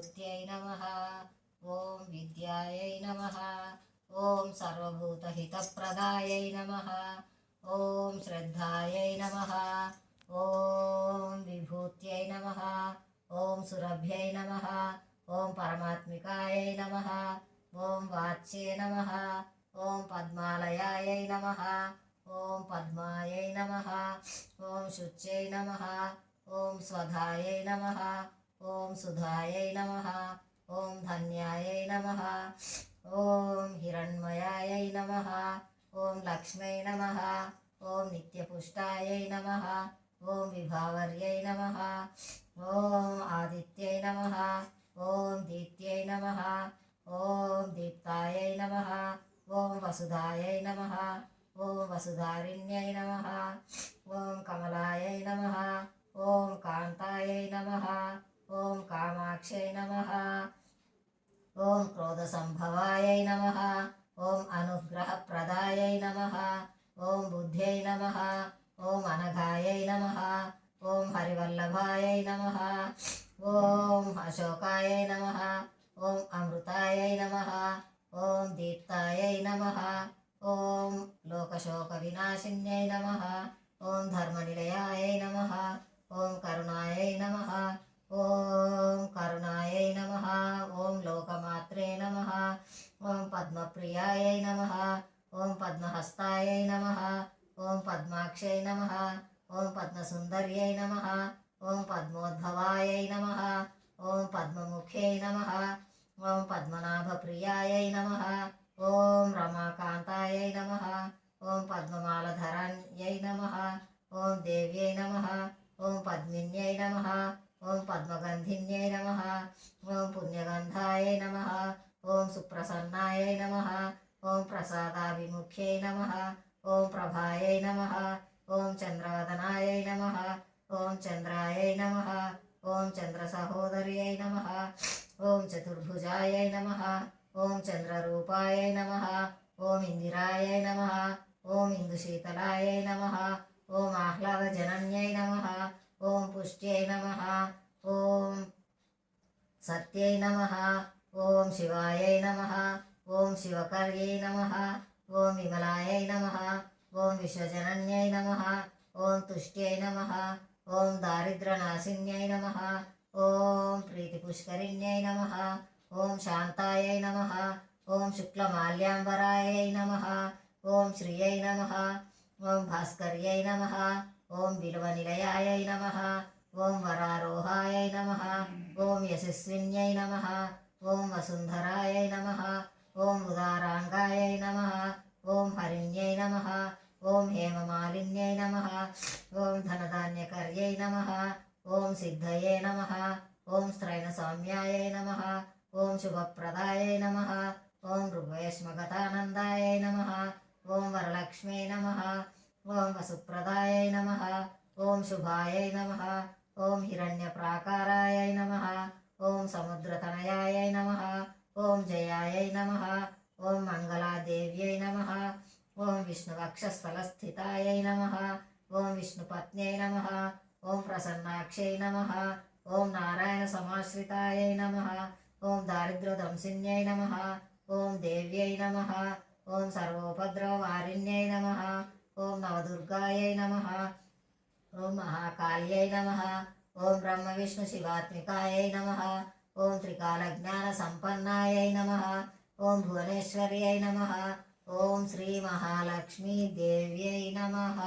विभूत्यै नमः। ॐ विद्यायै नमः। ॐ सर्वभूतहितप्रदायै नमः। ॐ श्रद्धायै नमः। ॐ विभूत्यै नमः। ॐ सुरभ्यै नमः। ॐ परमात्मिकायै नमः। ॐ वाच्ये नमः। ॐ पद्मालयायै नमः। ॐ पद्मायै नमः। ॐ शुच्यै नमः। ॐ स्वधायै नमः। ॐ सुधायै नमः। ॐ धन्यायै नमः। ॐ हिरण्मयायै नमः। ॐ लक्ष्म्यै नमः। ॐ नित्यपुष्टायै नमः। ॐ विभावर्यै नमः। ॐ आदित्यै नमः। ॐ दीप्त्यै नमः। ॐ दीप्तायै नमः। ॐ वसुधायै नमः। ॐ वसुधारिण्यै नमः। ॐ कमलायै नमः। ॐ कान्तायै नमः। ॐ कामाक्ष्यै नमः। ॐ क्रोधसम्भवायै नमः। ॐ अनुग्रहप्रदायै नमः। ॐ बुद्ध्यै नमः। ॐ अनघायै नमः। ॐ हरिवल्लभायै नमः। ॐ अशोकायै नमः। ॐ अमृतायै नमः। ॐ दीप्तायै नमः। ॐ लोकशोकविनाशिन्यै नमः। ॐ धर्मनिलयायै नमः। ॐ करुणायै नमः। ॐ करुणायै नमः। ॐ लोकमात्रे नमः। ॐ पद्मप्रियायै नमः। ॐ पद्महस्तायै नमः। ॐ पद्माक्ष्यै नमः। ॐ पद्मसुन्दर्यै नमः। ॐ पद्मोद्भवायै नमः। ॐ पद्ममुख्यै नमः। ॐ पद्मनाभप्रियायै नमः। ॐ रमाकान्तायै नमः। ॐ पद्ममालधरायै नमः। ॐ देव्यै नमः। ॐ पद्मिन्यै नमः। ॐ पद्मगन्धिन्यै नमः। ॐ पुण्यगन्धायै नमः। ॐ सुप्रसन्नायै नमः। ॐ प्रसादाभिमुख्यै नमः। ॐ प्रभायै नमः। ॐ चन्द्रवदनायै नमः। ॐ चन्द्रायै नमः। ॐ चन्द्रसहोदर्यै नमः। ॐ चतुर्भुजायै नमः। ॐ चन्द्ररूपायै नमः। ॐ इन्दिरायै नमः। ॐ इन्दुशीतलायै नमः। ॐ आह्लादजनन्यै नमः। ॐ पुष्ट्यै नमः। ॐ सत्यै नमः। ॐ शिवायै नमः। ॐ शिवकर्यै नमः। ॐ विमलायै नमः। ॐ विश्वजनन्यै नमः। ॐ तुष्ट्यै नमः। ॐ दारिद्र्यनाशिन्यै नमः। ॐ प्रीतिपुष्करिण्यै नमः। ॐ शान्तायै नमः। ॐ शुक्लमाल्याम्बरायै नमः। ॐ श्रियै नमः। ॐ भास्कर्यै नमः। ॐ बिल्वनिलयायै नमः। ॐ वरारोहायै नमः। ॐ यशस्विन्यै नमः। ॐ वसुन्धरायै नमः। ॐ उदाराङ्गायै नमः। ॐ हरिण्यै नमः। ॐ हेममालिन्यै नमः। ॐ धनधान्यकर्यै नमः। ॐ सिद्धये नमः। ॐ स्त्रैणसौम्यायै नमः। ॐ शुभप्रदायै नमः। ॐ ऋग्वेश्मगतानन्दायै नमः। ॐ वरलक्ष्म्यै नमः। ॐ वसुप्रदायै नमः। ॐ शुभायै नमः। ॐ हिरण्यप्राकारायै नमः। ॐ समुद्रतनयायै नमः। ॐ जयायै नमः। ॐ मङ्गलादेव्यै नमः। ॐ विष्णुवक्षस्थलस्थितायै नमः। ॐ विष्णुपत्न्यै नमः। ॐ प्रसन्नाक्ष्यै नमः। ॐ नारायणसमाश्रितायै नमः। ॐ दारिद्र्यदंसिन्यै नमः। ॐ देव्यै नमः। ॐ सर्वोपद्रववारिण्यै नमः। ॐ नवदुर्गायै नमः। ॐ महाकाल्यै नमः। ॐ ब्रह्मविष्णुशिवात्मिकायै नमः। ॐ त्रिकालज्ञानसम्पन्नायै नमः। ॐ भुवनेश्वर्यै नमः। ॐ श्रीमहालक्ष्मीदेव्यै नमः।